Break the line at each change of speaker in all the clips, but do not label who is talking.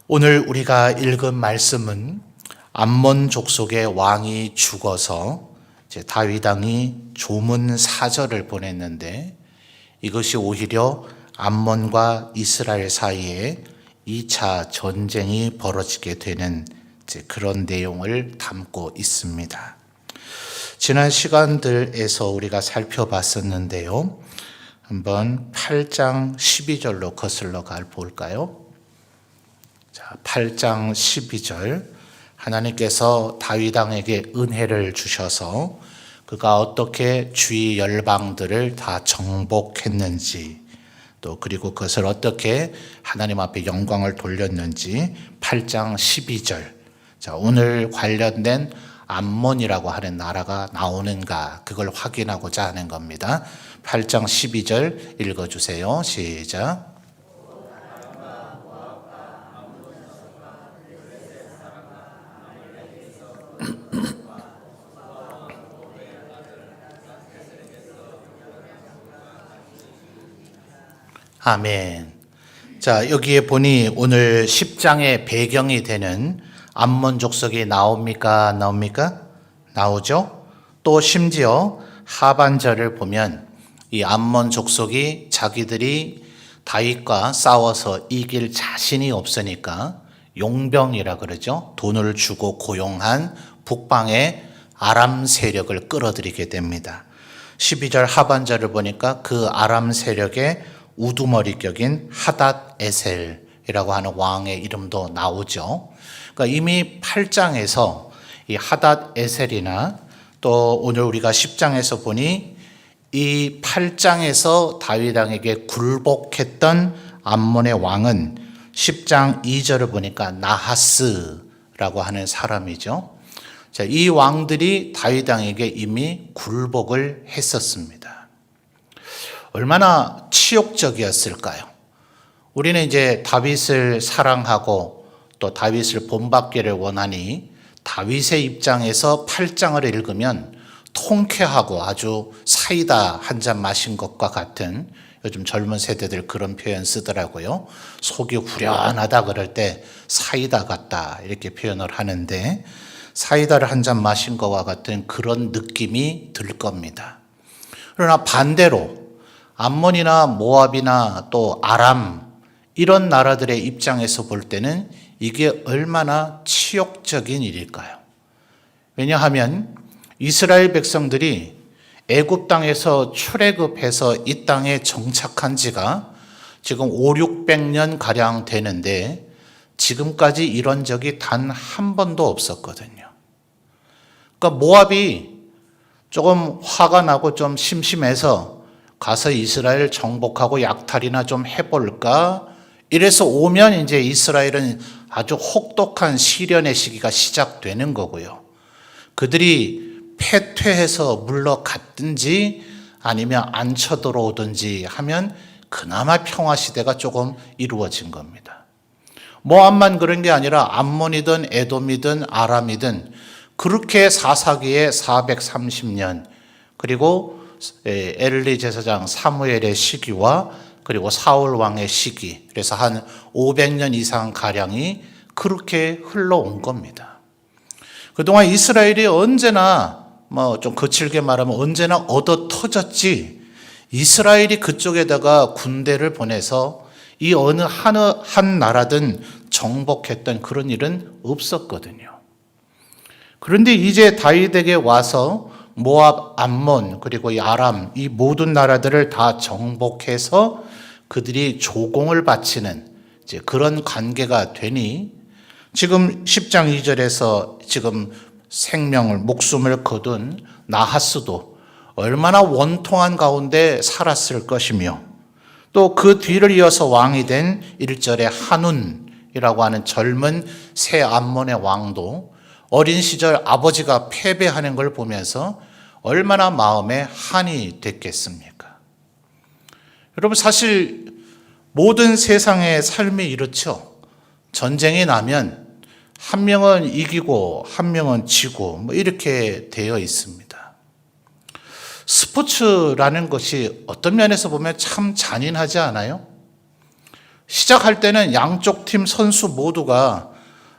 오늘 우리가 읽은 말씀은 암몬 족속의 왕이 죽어서 이제 다윗 왕이 조문 사절을 보냈는데 이것이 오히려 암몬과 이스라엘 사이에 2차 전쟁이 벌어지게 되는 그런 내용을 담고 있습니다. 지난 시간들에서 우리가 살펴봤었는데요. 한번 8장 12절로 거슬러 볼까요? 8장 12절 하나님께서 다윗 왕에게 은혜를 주셔서 그가 어떻게 주위 열방들을 다 정복했는지 또 그리고 그것을 어떻게 하나님 앞에 영광을 돌렸는지 8장 12절 오늘 관련된 암몬이라고 하는 나라가 나오는가 그걸 확인하고자 하는 겁니다. 8장 12절 읽어주세요. 시작. 아멘. 자, 여기에 보니 오늘 10장의 배경이 되는 암몬 족속이 나옵니까? 나옵니까? 나오죠? 또 심지어 하반절을 보면 이 암몬 족속이 자기들이 다윗과 싸워서 이길 자신이 없으니까 용병이라 그러죠. 돈을 주고 고용한 북방의 아람 세력을 끌어들이게 됩니다. 12절 하반절을 보니까 그 아람 세력의 우두머리격인 하닷 에셀이라고 하는 왕의 이름도 나오죠. 그러니까 이미 8장에서 이 하닷 에셀이나 또 오늘 우리가 10장에서 보니 이 8장에서 다윗 왕에게 굴복했던 암몬의 왕은 10장 2절을 보니까 나하스라고 하는 사람이죠. 자, 이 왕들이 다윗 왕에게 이미 굴복을 했었습니다. 얼마나 치욕적이었을까요? 우리는 이제 다윗을 사랑하고 또 다윗을 본받기를 원하니 다윗의 입장에서 8장을 읽으면 통쾌하고 아주 사이다 한 잔 마신 것과 같은, 요즘 젊은 세대들 그런 표현 쓰더라고요. 속이 후련하다 그럴 때 사이다 같다 이렇게 표현을 하는데, 사이다를 한 잔 마신 것과 같은 그런 느낌이 들 겁니다. 그러나 반대로 암몬이나 모압이나 또 아람 이런 나라들의 입장에서 볼 때는 이게 얼마나 치욕적인 일일까요? 왜냐하면 이스라엘 백성들이 애굽 땅에서 출애굽해서 이 땅에 정착한 지가 지금 5, 600년 가량 되는데 지금까지 이런 적이 단 한 번도 없었거든요. 그러니까 모압이 조금 화가 나고 좀 심심해서 가서 이스라엘 정복하고 약탈이나 좀 해볼까? 이래서 오면 이제 이스라엘은 아주 혹독한 시련의 시기가 시작되는 거고요. 그들이 패퇴해서 물러갔든지 아니면 안 쳐들어오든지 하면 그나마 평화시대가 조금 이루어진 겁니다. 모압만 그런 게 아니라 암몬이든 에돔이든 아람이든 그렇게 사사기에 430년 그리고 엘리 제사장 사무엘의 시기와 그리고 사울 왕의 시기, 그래서 한 500년 이상 가량이 그렇게 흘러온 겁니다. 그동안 이스라엘이 언제나 좀 거칠게 말하면 언제나 얻어 터졌지, 이스라엘이 그쪽에다가 군대를 보내서 이 어느 한 나라든 정복했던 그런 일은 없었거든요. 그런데 이제 다윗에게 와서 모압, 암몬, 그리고 이 아람, 이 모든 나라들을 다 정복해서 그들이 조공을 바치는 이제 그런 관계가 되니 지금 10장 2절에서 지금 목숨을 거둔 나하스도 얼마나 원통한 가운데 살았을 것이며 또 그 뒤를 이어서 왕이 된 1절의 한운이라고 하는 젊은 새 암몬의 왕도 어린 시절 아버지가 패배하는 걸 보면서 얼마나 마음에 한이 됐겠습니까? 여러분, 사실 모든 세상의 삶이 이렇죠. 전쟁이 나면 한 명은 이기고 한 명은 지고 이렇게 되어 있습니다. 스포츠라는 것이 어떤 면에서 보면 참 잔인하지 않아요? 시작할 때는 양쪽 팀 선수 모두가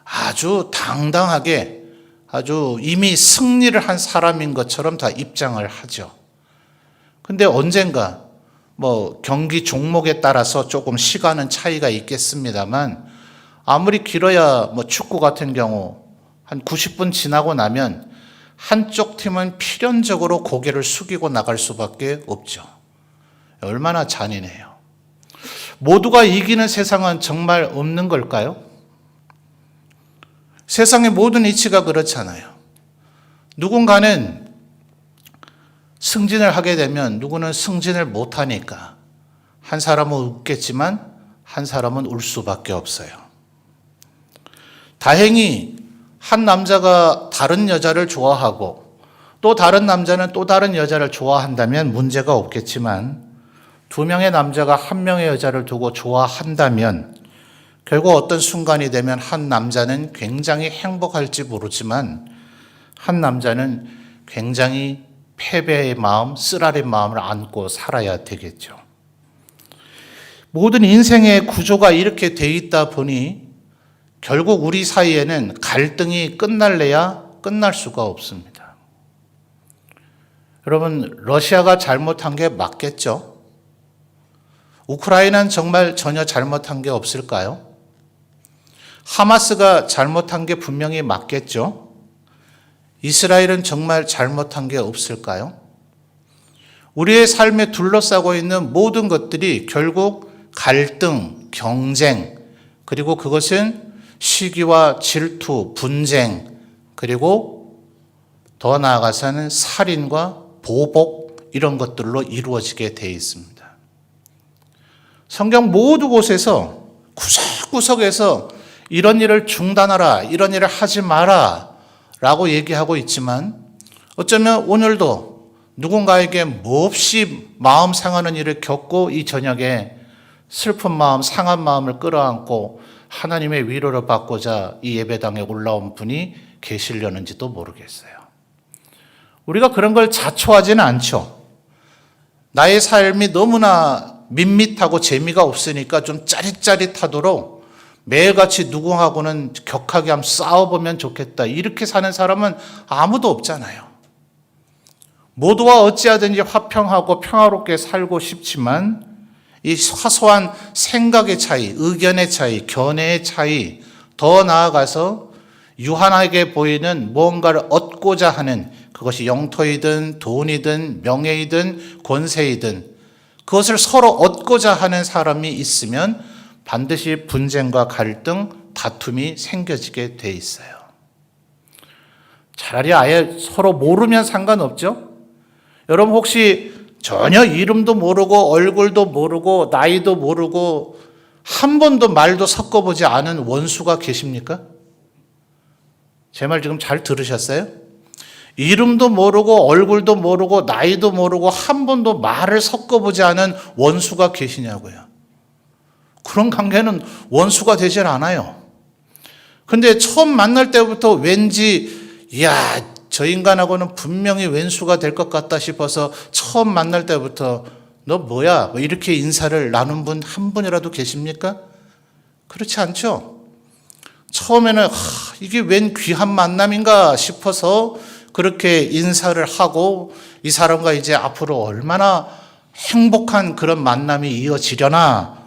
아주 당당하게 아주 이미 승리를 한 사람인 것처럼 다 입장을 하죠. 근데 언젠가 경기 종목에 따라서 조금 시간은 차이가 있겠습니다만 아무리 길어야 축구 같은 경우 한 90분 지나고 나면 한쪽 팀은 필연적으로 고개를 숙이고 나갈 수밖에 없죠. 얼마나 잔인해요. 모두가 이기는 세상은 정말 없는 걸까요? 세상의 모든 이치가 그렇잖아요. 누군가는 승진을 하게 되면 누구는 승진을 못하니까 한 사람은 웃겠지만 한 사람은 울 수밖에 없어요. 다행히 한 남자가 다른 여자를 좋아하고 또 다른 남자는 또 다른 여자를 좋아한다면 문제가 없겠지만 두 명의 남자가 한 명의 여자를 두고 좋아한다면 결국 어떤 순간이 되면 한 남자는 굉장히 행복할지 모르지만 한 남자는 굉장히 패배의 마음, 쓰라린 마음을 안고 살아야 되겠죠. 모든 인생의 구조가 이렇게 돼 있다 보니 결국 우리 사이에는 갈등이 끝날래야 끝날 수가 없습니다. 여러분, 러시아가 잘못한 게 맞겠죠? 우크라이나는 정말 전혀 잘못한 게 없을까요? 하마스가 잘못한 게 분명히 맞겠죠? 이스라엘은 정말 잘못한 게 없을까요? 우리의 삶에 둘러싸고 있는 모든 것들이 결국 갈등, 경쟁, 그리고 그것은 시기와 질투, 분쟁, 그리고 더 나아가서는 살인과 보복 이런 것들로 이루어지게 되어 있습니다. 성경 모두 곳에서 구석구석에서 이런 일을 중단하라, 이런 일을 하지 마라 라고 얘기하고 있지만 어쩌면 오늘도 누군가에게 몹시 마음 상하는 일을 겪고 이 저녁에 슬픈 마음, 상한 마음을 끌어안고 하나님의 위로를 받고자 이 예배당에 올라온 분이 계시려는지도 모르겠어요. 우리가 그런 걸 자초하지는 않죠. 나의 삶이 너무나 밋밋하고 재미가 없으니까 좀 짜릿짜릿하도록 매일같이 누구하고는 격하게 한번 싸워보면 좋겠다. 이렇게 사는 사람은 아무도 없잖아요. 모두와 어찌하든지 화평하고 평화롭게 살고 싶지만 이 사소한 생각의 차이, 의견의 차이, 견해의 차이, 더 나아가서 유한하게 보이는 무언가를 얻고자 하는 그것이 영토이든 돈이든 명예이든 권세이든 그것을 서로 얻고자 하는 사람이 있으면 반드시 분쟁과 갈등, 다툼이 생겨지게 돼 있어요. 차라리 아예 서로 모르면 상관없죠? 여러분 혹시 전혀 이름도 모르고 얼굴도 모르고 나이도 모르고 한 번도 말도 섞어보지 않은 원수가 계십니까? 제 말 지금 잘 들으셨어요? 이름도 모르고 얼굴도 모르고 나이도 모르고 한 번도 말을 섞어보지 않은 원수가 계시냐고요. 그런 관계는 원수가 되질 않아요. 근데 처음 만날 때부터 왠지 저 인간하고는 분명히 왼수가 될 것 같다 싶어서 처음 만날 때부터 너 뭐야? 이렇게 인사를 나눈 분 한 분이라도 계십니까? 그렇지 않죠? 처음에는 이게 웬 귀한 만남인가 싶어서 그렇게 인사를 하고 이 사람과 이제 앞으로 얼마나 행복한 그런 만남이 이어지려나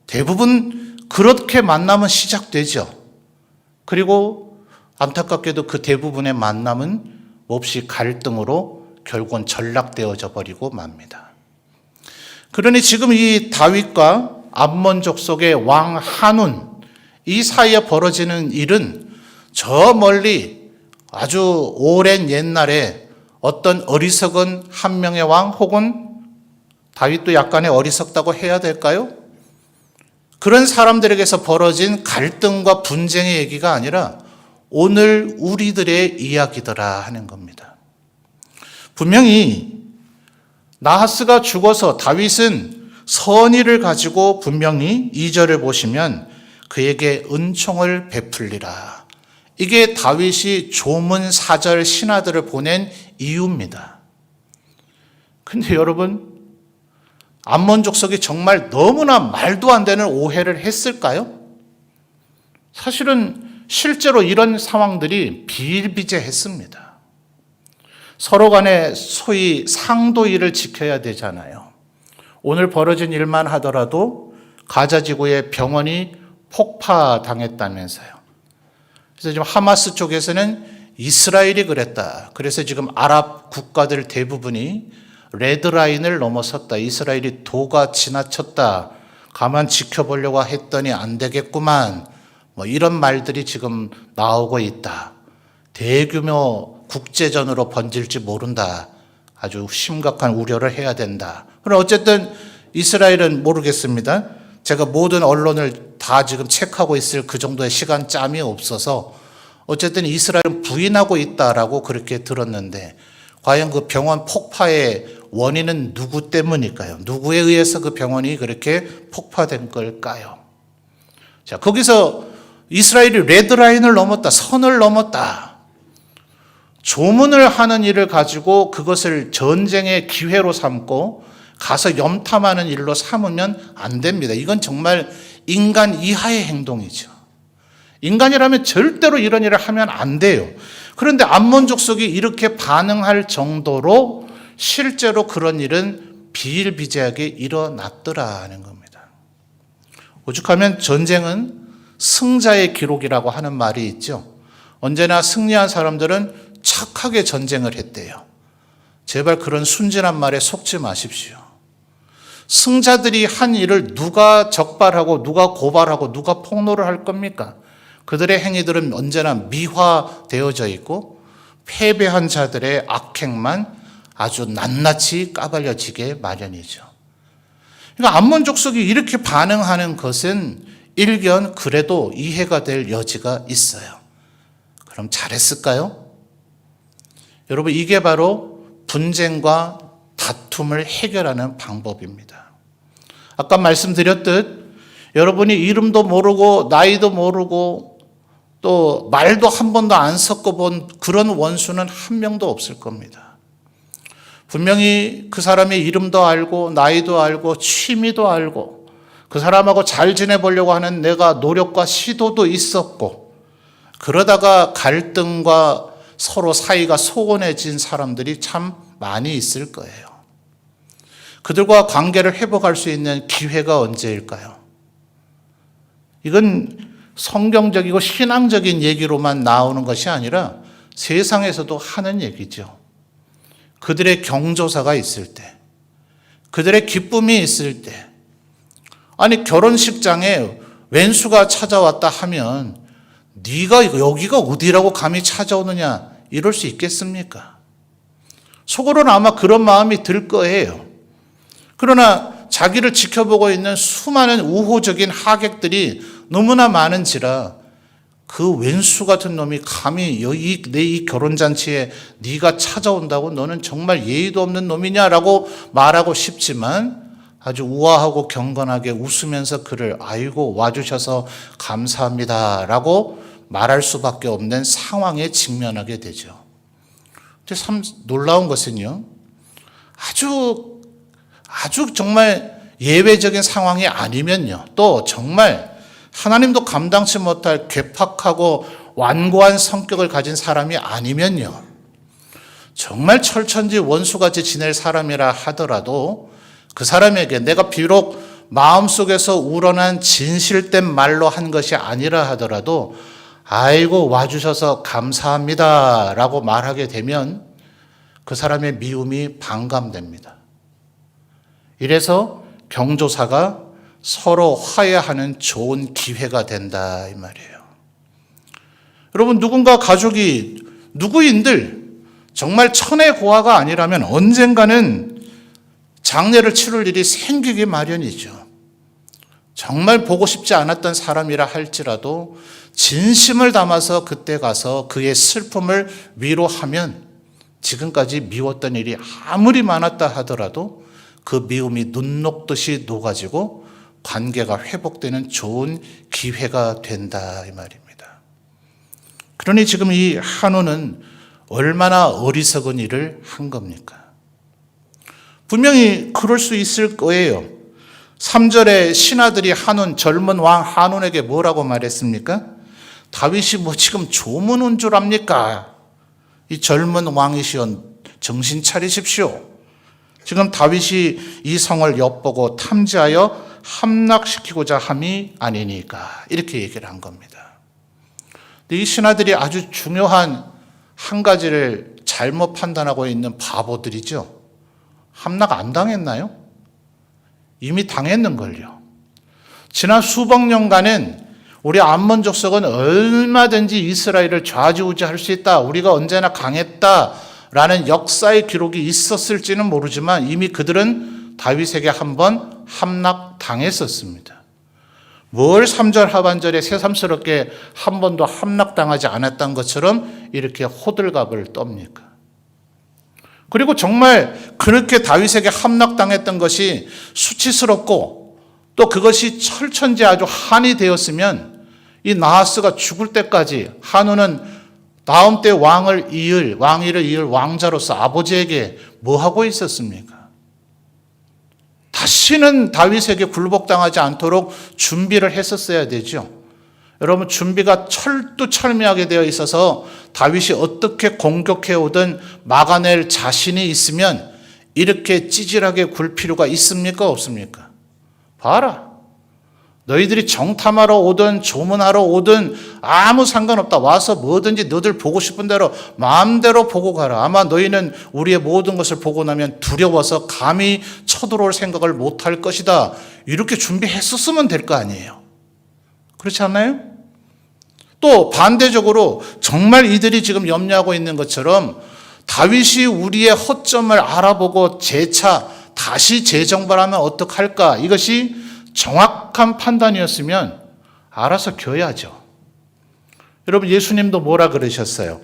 대부분 그렇게 만남은 시작되죠. 그리고 안타깝게도 그 대부분의 만남은 몹시 갈등으로 결국은 전락되어져 버리고 맙니다. 그러니 지금 이 다윗과 암몬족 속의 왕 한운 이 사이에 벌어지는 일은 저 멀리 아주 오랜 옛날에 어떤 어리석은 한 명의 왕 혹은 다윗도 약간의 어리석다고 해야 될까요? 그런 사람들에게서 벌어진 갈등과 분쟁의 얘기가 아니라 오늘 우리들의 이야기더라 하는 겁니다. 분명히 나하스가 죽어서 다윗은 선의를 가지고 분명히 2절을 보시면 그에게 은총을 베풀리라. 이게 다윗이 조문 사절 신하들을 보낸 이유입니다. 근데 여러분 암몬 족속이 정말 너무나 말도 안 되는 오해를 했을까요? 사실은 실제로 이런 상황들이 비일비재했습니다. 서로 간에 소위 상도일을 지켜야 되잖아요. 오늘 벌어진 일만 하더라도 가자 지구의 병원이 폭파당했다면서요. 그래서 지금 하마스 쪽에서는 이스라엘이 그랬다. 그래서 지금 아랍 국가들 대부분이 레드라인을 넘어섰다. 이스라엘이 도가 지나쳤다. 가만 지켜보려고 했더니 안 되겠구만. 뭐 이런 말들이 지금 나오고 있다. 대규모 국제전으로 번질지 모른다. 아주 심각한 우려를 해야 된다. 그럼 어쨌든 이스라엘은 모르겠습니다. 제가 모든 언론을 다 지금 체크하고 있을 그 정도의 시간짬이 없어서 어쨌든 이스라엘은 부인하고 있다라고 그렇게 들었는데 과연 그 병원 폭파의 원인은 누구 때문일까요? 누구에 의해서 그 병원이 그렇게 폭파된 걸까요? 자, 거기서 이스라엘이 레드라인을 넘었다, 선을 넘었다. 조문을 하는 일을 가지고 그것을 전쟁의 기회로 삼고 가서 염탐하는 일로 삼으면 안 됩니다. 이건 정말 인간 이하의 행동이죠. 인간이라면 절대로 이런 일을 하면 안 돼요. 그런데 암몬 족속이 이렇게 반응할 정도로 실제로 그런 일은 비일비재하게 일어났더라는 겁니다. 오죽하면 전쟁은 승자의 기록이라고 하는 말이 있죠. 언제나 승리한 사람들은 착하게 전쟁을 했대요. 제발 그런 순진한 말에 속지 마십시오. 승자들이 한 일을 누가 적발하고 누가 고발하고 누가 폭로를 할 겁니까? 그들의 행위들은 언제나 미화되어져 있고 패배한 자들의 악행만 아주 낱낱이 까발려지게 마련이죠. 그러니까 암몬 족속이 이렇게 반응하는 것은 일견 그래도 이해가 될 여지가 있어요. 그럼 잘했을까요? 여러분, 이게 바로 분쟁과 다툼을 해결하는 방법입니다. 아까 말씀드렸듯 여러분이 이름도 모르고 나이도 모르고 또 말도 한 번도 안 섞어본 그런 원수는 한 명도 없을 겁니다. 분명히 그 사람의 이름도 알고 나이도 알고 취미도 알고 그 사람하고 잘 지내보려고 하는 내가 노력과 시도도 있었고 그러다가 갈등과 서로 사이가 소원해진 사람들이 참 많이 있을 거예요. 그들과 관계를 회복할 수 있는 기회가 언제일까요? 이건 성경적이고 신앙적인 얘기로만 나오는 것이 아니라 세상에서도 하는 얘기죠. 그들의 경조사가 있을 때, 그들의 기쁨이 있을 때, 아니 결혼식장에 왼수가 찾아왔다 하면 네가 여기가 어디라고 감히 찾아오느냐 이럴 수 있겠습니까? 속으로는 아마 그런 마음이 들 거예요. 그러나 자기를 지켜보고 있는 수많은 우호적인 하객들이 너무나 많은지라 그 왼수 같은 놈이 감히 내 이 결혼잔치에 네가 찾아온다고 너는 정말 예의도 없는 놈이냐라고 말하고 싶지만 아주 우아하고 경건하게 웃으면서 그를 아이고 와주셔서 감사합니다라고 말할 수밖에 없는 상황에 직면하게 되죠. 참 놀라운 것은요. 아주 정말 예외적인 상황이 아니면요. 또 정말 하나님도 감당치 못할 괴팍하고 완고한 성격을 가진 사람이 아니면요. 정말 철천지 원수같이 지낼 사람이라 하더라도 그 사람에게 내가 비록 마음속에서 우러난 진실된 말로 한 것이 아니라 하더라도 아이고 와주셔서 감사합니다 라고 말하게 되면 그 사람의 미움이 반감됩니다. 이래서 경조사가 서로 화해하는 좋은 기회가 된다 이 말이에요. 여러분, 누군가 가족이 누구인들 정말 천의 고아가 아니라면 언젠가는 장례를 치를 일이 생기기 마련이죠. 정말 보고 싶지 않았던 사람이라 할지라도 진심을 담아서 그때 가서 그의 슬픔을 위로하면 지금까지 미웠던 일이 아무리 많았다 하더라도 그 미움이 눈 녹듯이 녹아지고 관계가 회복되는 좋은 기회가 된다 이 말입니다. 그러니 지금 이 한우는 얼마나 어리석은 일을 한 겁니까? 분명히 그럴 수 있을 거예요. 3절에 신하들이 한운, 젊은 왕 한운에게 뭐라고 말했습니까? 다윗이 뭐 지금 조문 온 줄 압니까? 이 젊은 왕이시여 정신 차리십시오. 지금 다윗이 이 성을 엿보고 탐지하여 함락시키고자 함이 아니니까 이렇게 얘기를 한 겁니다. 근데 이 신하들이 아주 중요한 한 가지를 잘못 판단하고 있는 바보들이죠. 함락 안 당했나요? 이미 당했는걸요. 지난 수백 년간은 우리 암몬 족속은 얼마든지 이스라엘을 좌지우지할 수 있다. 우리가 언제나 강했다라는 역사의 기록이 있었을지는 모르지만 이미 그들은 다윗에게 한번 함락당했었습니다. 뭘 3절 하반절에 새삼스럽게 한 번도 함락당하지 않았던 것처럼 이렇게 호들갑을 떱니까? 그리고 정말 그렇게 다윗에게 함락당했던 것이 수치스럽고 또 그것이 철천지 아주 한이 되었으면 이 나하스가 죽을 때까지 한우는 다음 때 왕위를 이을 왕자로서 아버지에게 뭐 하고 있었습니까? 다시는 다윗에게 굴복당하지 않도록 준비를 했었어야 되죠. 여러분, 준비가 철두철미하게 되어 있어서 다윗이 어떻게 공격해 오든 막아낼 자신이 있으면 이렇게 찌질하게 굴 필요가 있습니까? 없습니까? 봐라. 너희들이 정탐하러 오든 조문하러 오든 아무 상관없다. 와서 뭐든지 너들 보고 싶은 대로 마음대로 보고 가라. 아마 너희는 우리의 모든 것을 보고 나면 두려워서 감히 쳐들어올 생각을 못할 것이다. 이렇게 준비했었으면 될 거 아니에요. 그렇지 않나요? 또 반대적으로 정말 이들이 지금 염려하고 있는 것처럼 다윗이 우리의 허점을 알아보고 재차 다시 재정벌하면 어떡할까? 이것이 정확한 판단이었으면 알아서 겨야죠. 여러분, 예수님도 뭐라 그러셨어요?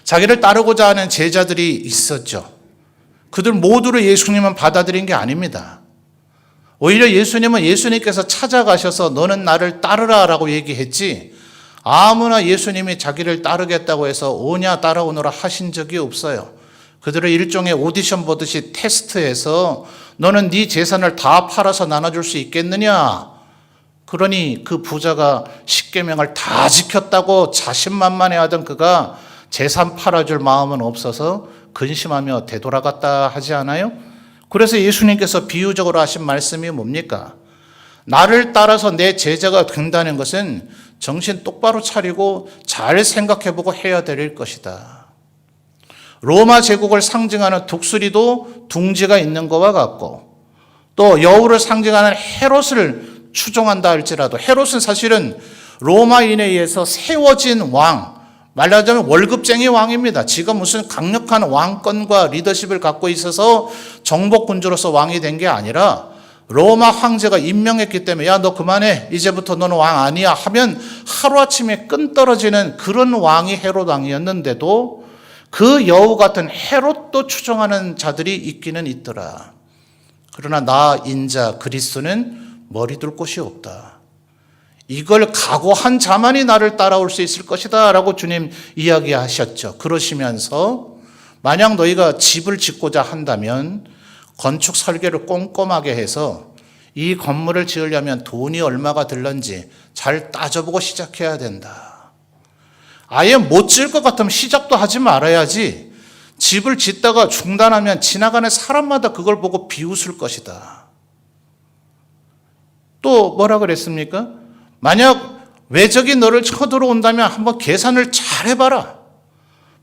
자기를 따르고자 하는 제자들이 있었죠. 그들 모두를 예수님은 받아들인 게 아닙니다. 오히려 예수님께서 찾아가셔서 너는 나를 따르라 라고 얘기했지 아무나 예수님이 자기를 따르겠다고 해서 오냐 따라오너라 하신 적이 없어요. 그들을 일종의 오디션 보듯이 테스트해서 너는 네 재산을 다 팔아서 나눠줄 수 있겠느냐? 그러니 그 부자가 십계명을 다 지켰다고 자신만만해하던 그가 재산 팔아줄 마음은 없어서 근심하며 되돌아갔다 하지 않아요? 그래서 예수님께서 비유적으로 하신 말씀이 뭡니까? 나를 따라서 내 제자가 된다는 것은 정신 똑바로 차리고 잘 생각해보고 해야 될 것이다. 로마 제국을 상징하는 독수리도 둥지가 있는 것과 같고 또 여우를 상징하는 헤롯을 추종한다 할지라도 헤롯은 사실은 로마인에 의해서 세워진 왕, 말하자면 월급쟁이 왕입니다. 지가 무슨 강력한 왕권과 리더십을 갖고 있어서 정복군주로서 왕이 된 게 아니라 로마 황제가 임명했기 때문에 야, 너 그만해. 이제부터 너는 왕 아니야 하면 하루아침에 끈 떨어지는 그런 왕이 헤롯 왕이었는데도 그 여우 같은 헤롯도 추종하는 자들이 있기는 있더라. 그러나 나 인자 그리스도는 머리 둘 곳이 없다. 이걸 각오한 자만이 나를 따라올 수 있을 것이다 라고 주님 이야기하셨죠. 그러시면서 만약 너희가 집을 짓고자 한다면 건축 설계를 꼼꼼하게 해서 이 건물을 지으려면 돈이 얼마가 들는지 잘 따져보고 시작해야 된다. 아예 못 지을 것 같으면 시작도 하지 말아야지. 집을 짓다가 중단하면 지나가는 사람마다 그걸 보고 비웃을 것이다. 또 뭐라 그랬습니까? 만약 외적이 너를 쳐들어온다면 한번 계산을 잘 해봐라.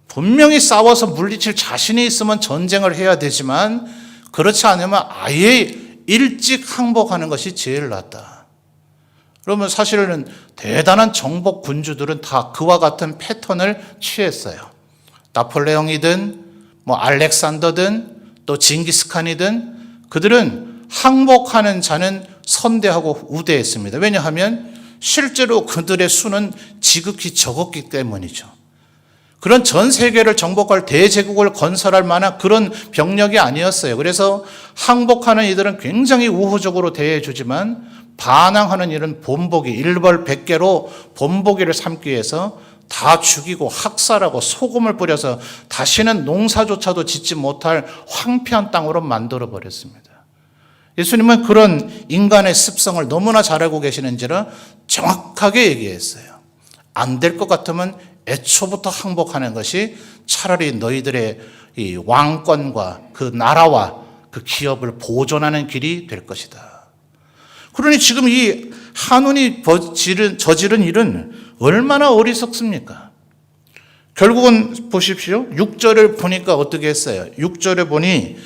분명히 싸워서 물리칠 자신이 있으면 전쟁을 해야 되지만 그렇지 않으면 아예 일찍 항복하는 것이 제일 낫다. 그러면 사실은 대단한 정복 군주들은 다 그와 같은 패턴을 취했어요. 나폴레옹이든 알렉산더든 또 징기스칸이든 그들은 항복하는 자는 선대하고 우대했습니다. 왜냐하면 실제로 그들의 수는 지극히 적었기 때문이죠. 그런 전 세계를 정복할 대제국을 건설할 만한 그런 병력이 아니었어요. 그래서 항복하는 이들은 굉장히 우호적으로 대해주지만 반항하는 일은 본보기, 일벌백계로 본보기를 삼기 위해서 다 죽이고 학살하고 소금을 뿌려서 다시는 농사조차도 짓지 못할 황폐한 땅으로 만들어 버렸습니다. 예수님은 그런 인간의 습성을 너무나 잘 알고 계시는지라 정확하게 얘기했어요. 안 될 것 같으면 애초부터 항복하는 것이 차라리 너희들의 이 왕권과 그 나라와 그 기업을 보존하는 길이 될 것이다. 그러니 지금 이 한운이 저지른 일은 얼마나 어리석습니까? 결국은 보십시오. 6절을 보니까 어떻게 했어요? 6절에 보니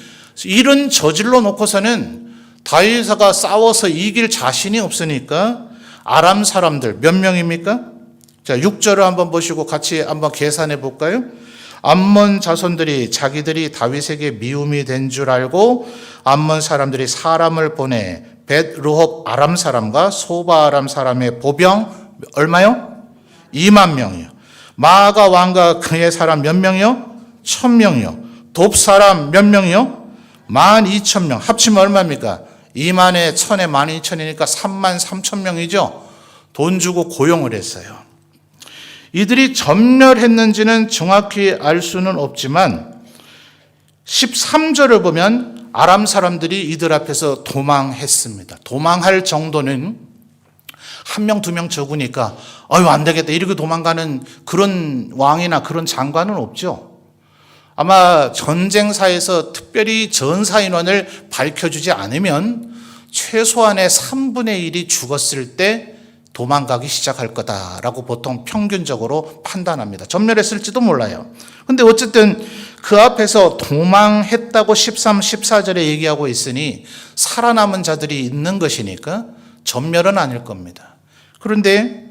일은 저질러 놓고서는 다윗과 싸워서 이길 자신이 없으니까 아람 사람들 몇 명입니까? 자, 6절을 한번 보시고 같이 한번 계산해 볼까요? 암몬 자손들이 자기들이 다윗에게 미움이 된 줄 알고 암몬 사람들이 사람을 보내 벳르홉 아람 사람과 소바 아람 사람의 보병 얼마요? 2만 명이요. 마아가 왕과 그의 사람 몇 명이요? 1000명이요. 돕 사람 몇 명이요? 12,000명. 합치면 얼마입니까? 2만에 1000에 12,000이니까 33,000명이죠. 돈 주고 고용을 했어요. 이들이 전멸했는지는 정확히 알 수는 없지만 13절을 보면 아람 사람들이 이들 앞에서 도망했습니다. 도망할 정도는 한 명, 두 명 적으니까 아유 안 되겠다 이렇게 도망가는 그런 왕이나 그런 장관은 없죠. 아마 전쟁사에서 특별히 전사 인원을 밝혀주지 않으면 최소한의 3분의 1이 죽었을 때 도망가기 시작할 거다라고 보통 평균적으로 판단합니다. 전멸했을지도 몰라요. 근데 어쨌든 그 앞에서 도망했다고 13, 14절에 얘기하고 있으니 살아남은 자들이 있는 것이니까 전멸은 아닐 겁니다. 그런데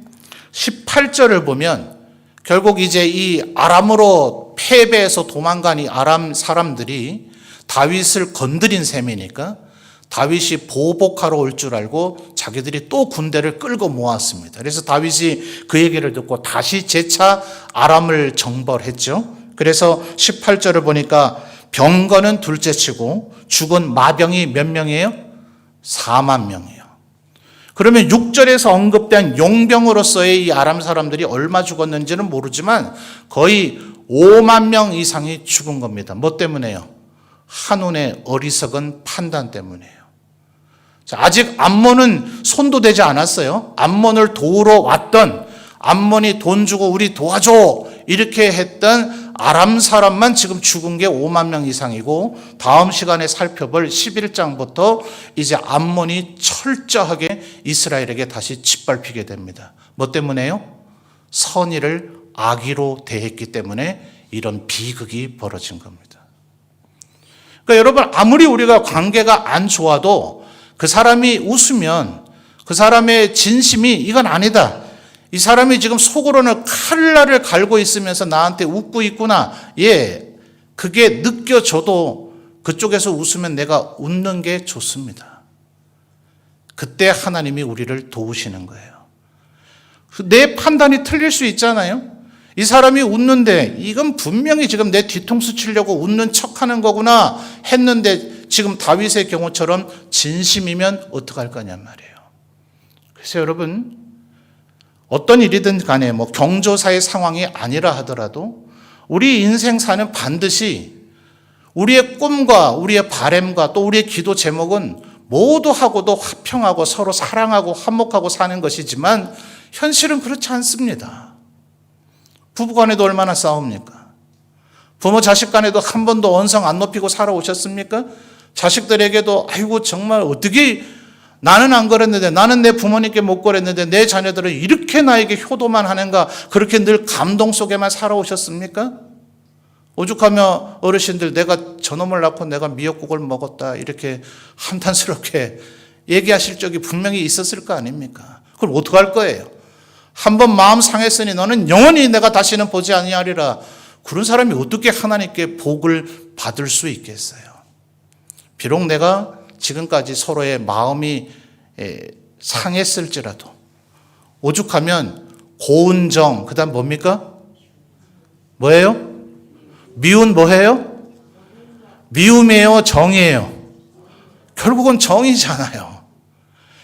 18절을 보면 결국 이제 이 아람으로 패배해서 도망간 이 아람 사람들이 다윗을 건드린 셈이니까 다윗이 보복하러 올 줄 알고 자기들이 또 군대를 끌고 모았습니다. 그래서 다윗이 그 얘기를 듣고 다시 재차 아람을 정벌했죠. 그래서 18절을 보니까 병거는 둘째치고 죽은 마병이 몇 명이에요? 4만 명이에요. 그러면 6절에서 언급된 용병으로서의 이 아람 사람들이 얼마 죽었는지는 모르지만 거의 5만 명 이상이 죽은 겁니다. 뭐 때문에요? 한운의 어리석은 판단 때문이에요. 자, 아직 암몬은 손도 대지 않았어요. 암몬을 도우러 왔던, 암몬이 돈 주고 우리 도와줘 이렇게 했던 아람 사람만 지금 죽은 게 5만 명 이상이고, 다음 시간에 살펴볼 11장부터 이제 암몬이 철저하게 이스라엘에게 다시 짓밟히게 됩니다. 뭐 때문에요? 선의를 악의로 대했기 때문에 이런 비극이 벌어진 겁니다. 그러니까 여러분, 아무리 우리가 관계가 안 좋아도 그 사람이 웃으면 그 사람의 진심이 이건 아니다, 이 사람이 지금 속으로는 칼날을 갈고 있으면서 나한테 웃고 있구나, 예, 그게 느껴져도 그쪽에서 웃으면 내가 웃는 게 좋습니다. 그때 하나님이 우리를 도우시는 거예요. 내 판단이 틀릴 수 있잖아요. 이 사람이 웃는데 이건 분명히 지금 내 뒤통수 치려고 웃는 척하는 거구나 했는데 지금 다윗의 경우처럼 진심이면 어떡할 거냔 말이에요. 그래서 여러분, 어떤 일이든 간에 뭐 경조사의 상황이 아니라 하더라도 우리 인생사는 반드시 우리의 꿈과 우리의 바램과 또 우리의 기도 제목은 모두하고도 화평하고 서로 사랑하고 화목하고 사는 것이지만 현실은 그렇지 않습니다. 부부간에도 얼마나 싸웁니까? 부모 자식 간에도 한 번도 언성 안 높이고 살아오셨습니까? 자식들에게도 아이고 정말 어떻게 나는 안 그랬는데, 나는 내 부모님께 못 그랬는데 내 자녀들은 이렇게 나에게 효도만 하는가, 그렇게 늘 감동 속에만 살아오셨습니까? 오죽하며 어르신들 내가 저놈을 낳고 내가 미역국을 먹었다 이렇게 한탄스럽게 얘기하실 적이 분명히 있었을 거 아닙니까? 그럼 어떡할 거예요? 한번 마음 상했으니 너는 영원히 내가 다시는 보지 아니하리라. 그런 사람이 어떻게 하나님께 복을 받을 수 있겠어요? 비록 내가 지금까지 서로의 마음이 상했을지라도 오죽하면 고운정, 그 다음 뭡니까? 뭐예요? 미운 뭐예요? 미움이에요? 정이에요? 결국은 정이잖아요.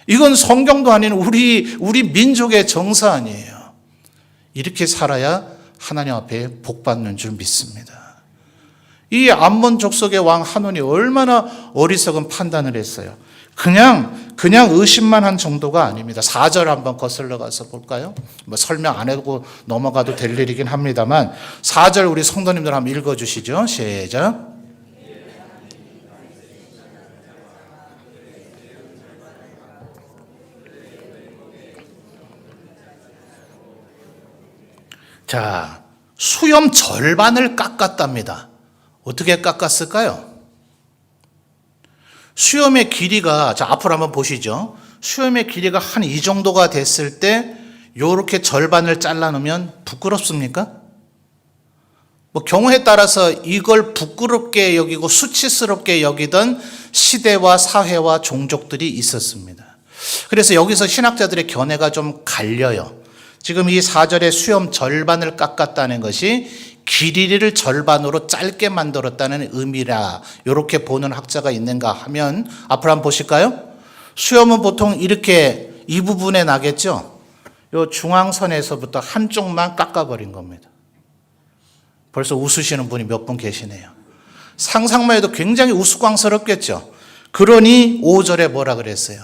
이건 성경도 아닌 우리 민족의 정사 아니에요. 이렇게 살아야 하나님 앞에 복 받는 줄 믿습니다. 이 암몬 족속의 왕 한온이 얼마나 어리석은 판단을 했어요. 그냥 의심만 한 정도가 아닙니다. 4절 한번 거슬러 가서 볼까요? 뭐 설명 안 해도 넘어가도 될 일이긴 합니다만 4절 우리 성도님들 한번 읽어주시죠. 시작. 자, 수염 절반을 깎았답니다. 어떻게 깎았을까요? 수염의 길이가, 자, 앞으로 한번 보시죠. 수염의 길이가 한 이 정도가 됐을 때, 요렇게 절반을 잘라놓으면 부끄럽습니까? 뭐, 경우에 따라서 이걸 부끄럽게 여기고 수치스럽게 여기던 시대와 사회와 종족들이 있었습니다. 그래서 여기서 신학자들의 견해가 좀 갈려요. 지금 이 4절에 수염 절반을 깎았다는 것이 길이를 절반으로 짧게 만들었다는 의미라 이렇게 보는 학자가 있는가 하면 앞으로 한번 보실까요? 수염은 보통 이렇게 이 부분에 나겠죠? 이 중앙선에서부터 한쪽만 깎아버린 겁니다. 벌써 웃으시는 분이 몇 분 계시네요. 상상만 해도 굉장히 우스꽝스럽겠죠? 그러니 5절에 뭐라 그랬어요?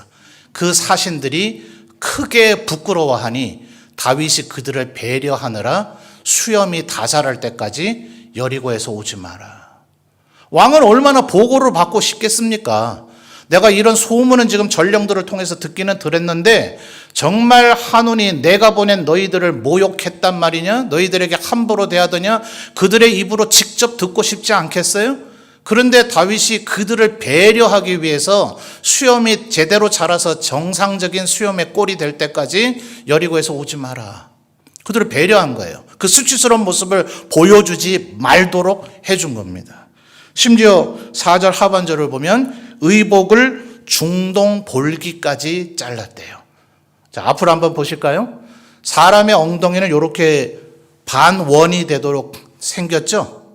그 사신들이 크게 부끄러워하니 다윗이 그들을 배려하느라 수염이 다 자랄 때까지 여리고에서 오지 마라. 왕은 얼마나 보고를 받고 싶겠습니까? 내가 이런 소문은 지금 전령들을 통해서 듣기는 들었는데 정말 한온이 내가 보낸 너희들을 모욕했단 말이냐? 너희들에게 함부로 대하더냐? 그들의 입으로 직접 듣고 싶지 않겠어요? 그런데 다윗이 그들을 배려하기 위해서 수염이 제대로 자라서 정상적인 수염의 꼴이 될 때까지 여리고에서 오지 마라. 그들을 배려한 거예요. 그 수치스러운 모습을 보여주지 말도록 해준 겁니다. 심지어 4절 하반절을 보면 의복을 중동 볼기까지 잘랐대요. 자, 앞으로 한번 보실까요? 사람의 엉덩이는 이렇게 반원이 되도록 생겼죠?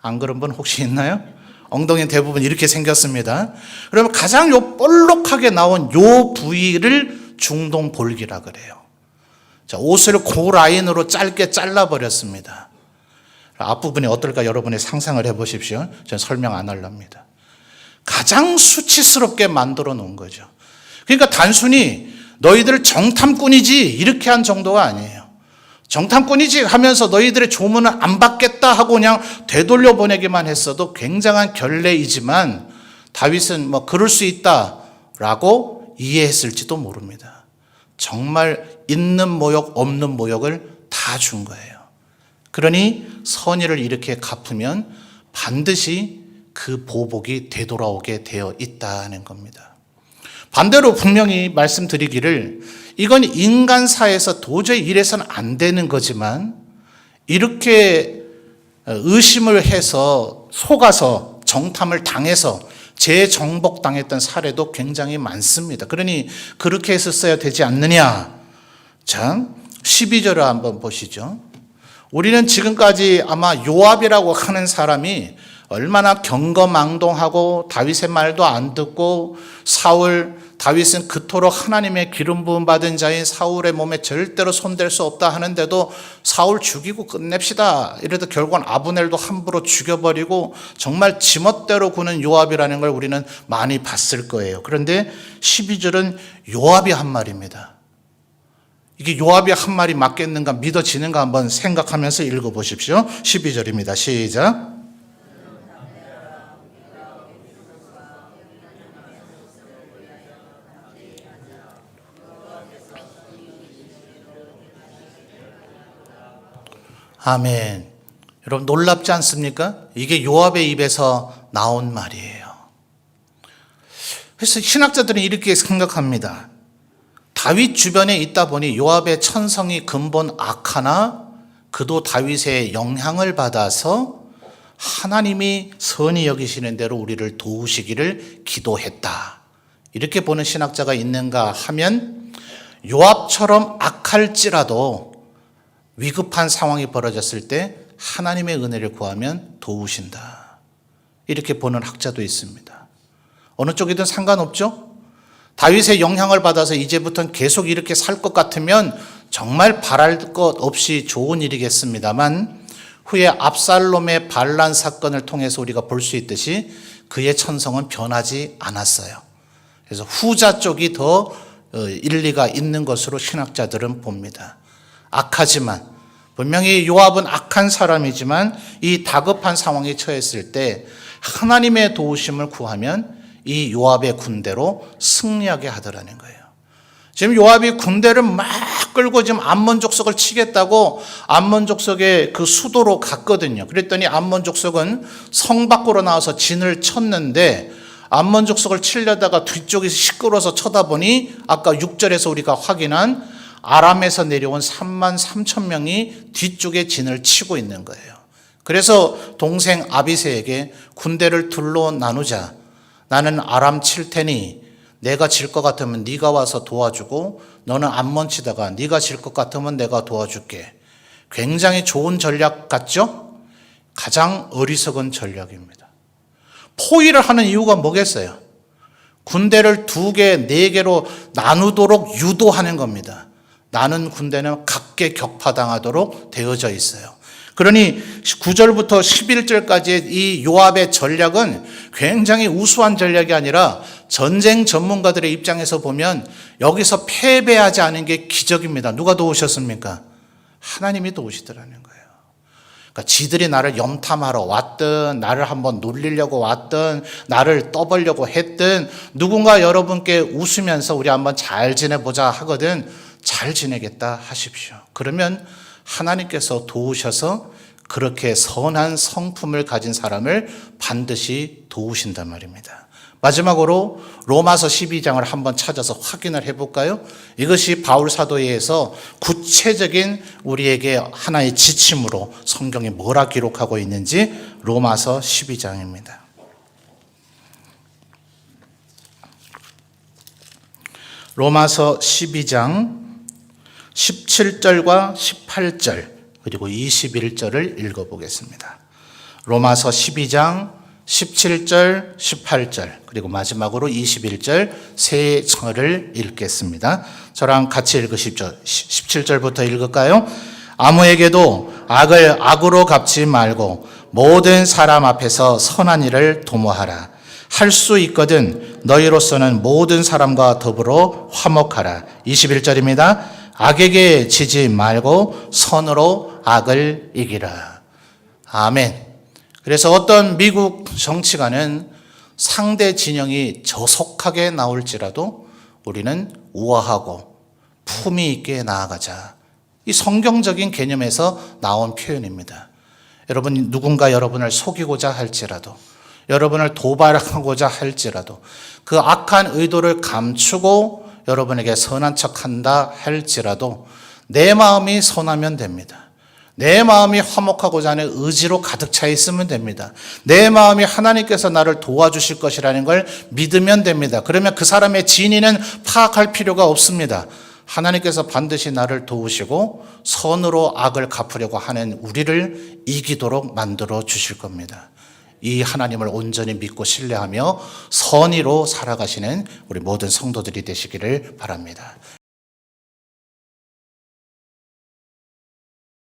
안 그런 분 혹시 있나요? 엉덩이는 대부분 이렇게 생겼습니다. 그러면 가장 요 볼록하게 나온 요 부위를 중동 볼기라 그래요. 자, 옷을 그 라인으로 짧게 잘라버렸습니다. 앞부분이 어떨까 여러분이 상상을 해보십시오. 저는 설명 안 하렵니다. 가장 수치스럽게 만들어 놓은 거죠. 그러니까 단순히 너희들 정탐꾼이지 이렇게 한 정도가 아니에요. 정탐꾼이지 하면서 너희들의 조문을 안 받겠다 하고 그냥 되돌려 보내기만 했어도 굉장한 결례이지만 다윗은 뭐 그럴 수 있다라고 이해했을지도 모릅니다. 정말 있는 모욕 없는 모욕을 다 준 거예요. 그러니 선의를 이렇게 갚으면 반드시 그 보복이 되돌아오게 되어 있다는 겁니다. 반대로 분명히 말씀드리기를 이건 인간사에서 도저히 이래서는 안 되는 거지만 이렇게 의심을 해서 속아서 정탐을 당해서 재정복당했던 사례도 굉장히 많습니다. 그러니 그렇게 했었어야 되지 않느냐. 자, 12절을 한번 보시죠. 우리는 지금까지 아마 요압이라고 하는 사람이 얼마나 경거망동하고 다윗의 말도 안 듣고 다윗은 그토록 하나님의 기름 부음 받은 자인 사울의 몸에 절대로 손댈 수 없다 하는데도 사울 죽이고 끝냅시다. 이래도 결국은 아브넬도 함부로 죽여버리고 정말 지멋대로 구는 요압이라는 걸 우리는 많이 봤을 거예요. 그런데 12절은 요압이 한 말입니다. 이게 요압이 한 말이 맞겠는가 믿어지는가 한번 생각하면서 읽어보십시오. 12절입니다. 시작. 아멘. 여러분 놀랍지 않습니까? 이게 요압의 입에서 나온 말이에요. 그래서 신학자들은 이렇게 생각합니다. 다윗 주변에 있다 보니 요압의 천성이 근본 악하나 그도 다윗의 영향을 받아서 하나님이 선히 여기시는 대로 우리를 도우시기를 기도했다. 이렇게 보는 신학자가 있는가 하면 요압처럼 악할지라도 위급한 상황이 벌어졌을 때 하나님의 은혜를 구하면 도우신다. 이렇게 보는 학자도 있습니다. 어느 쪽이든 상관없죠? 다윗의 영향을 받아서 이제부터는 계속 이렇게 살 것 같으면 정말 바랄 것 없이 좋은 일이겠습니다만 후에 압살롬의 반란 사건을 통해서 우리가 볼 수 있듯이 그의 천성은 변하지 않았어요. 그래서 후자 쪽이 더 일리가 있는 것으로 신학자들은 봅니다. 악하지만 분명히 요압은 악한 사람이지만 이 다급한 상황에 처했을 때 하나님의 도우심을 구하면 이 요압의 군대로 승리하게 하더라는 거예요. 지금 요압이 군대를 막 끌고 지금 암몬 족속을 치겠다고 암몬 족속의 그 수도로 갔거든요. 그랬더니 암몬 족속은 성 밖으로 나와서 진을 쳤는데 암몬 족속을 치려다가 뒤쪽에서 시끄러워서 쳐다보니 아까 6절에서 우리가 확인한 아람에서 내려온 3만 3천 명이 뒤쪽에 진을 치고 있는 거예요. 그래서 동생 아비새에게 군대를 둘로 나누자. 나는 아람 칠 테니 내가 질 것 같으면 네가 와서 도와주고 너는 암몬 치다가 네가 질 것 같으면 내가 도와줄게. 굉장히 좋은 전략 같죠? 가장 어리석은 전략입니다. 포위를 하는 이유가 뭐겠어요? 군대를 2개, 4개로 나누도록 유도하는 겁니다. 나눈 군대는 각계 격파당하도록 되어져 있어요. 그러니 9절부터 11절까지의 이 요압의 전략은 굉장히 우수한 전략이 아니라 전쟁 전문가들의 입장에서 보면 여기서 패배하지 않은 게 기적입니다. 누가 도우셨습니까? 하나님이 도우시더라는 거예요. 그러니까 지들이 나를 염탐하러 왔든 나를 한번 놀리려고 왔든 나를 떠보려고 했든 누군가 여러분께 웃으면서 우리 한번 잘 지내보자 하거든 잘 지내겠다 하십시오. 그러면 하나님께서 도우셔서 그렇게 선한 성품을 가진 사람을 반드시 도우신단 말입니다. 마지막으로 로마서 12장을 한번 찾아서 확인을 해볼까요? 이것이 바울 사도에 의해서 구체적인 우리에게 하나의 지침으로 성경이 뭐라 기록하고 있는지 로마서 12장입니다. 로마서 12장 17절과 18절 그리고 21절을 읽어보겠습니다. 로마서 12장 17절, 18절 그리고 마지막으로 21절 세 절을 읽겠습니다. 저랑 같이 읽으십시오. 17절부터 읽을까요? 아무에게도 악을 악으로 갚지 말고 모든 사람 앞에서 선한 일을 도모하라. 할 수 있거든 너희로서는 모든 사람과 더불어 화목하라. 21절입니다. 악에게 지지 말고 선으로 악을 이기라. 아멘. 그래서 어떤 미국 정치가는 상대 진영이 저속하게 나올지라도 우리는 우아하고 품위 있게 나아가자. 이 성경적인 개념에서 나온 표현입니다. 여러분 누군가 여러분을 속이고자 할지라도 여러분을 도발하고자 할지라도 그 악한 의도를 감추고 여러분에게 선한 척한다 할지라도 내 마음이 선하면 됩니다. 내 마음이 화목하고자 하는 의지로 가득 차 있으면 됩니다. 내 마음이 하나님께서 나를 도와주실 것이라는 걸 믿으면 됩니다. 그러면 그 사람의 진위는 파악할 필요가 없습니다. 하나님께서 반드시 나를 도우시고 선으로 악을 갚으려고 하는 우리를 이기도록 만들어 주실 겁니다. 이 하나님을 온전히 믿고 신뢰하며 선의로 살아가시는 우리 모든 성도들이 되시기를 바랍니다.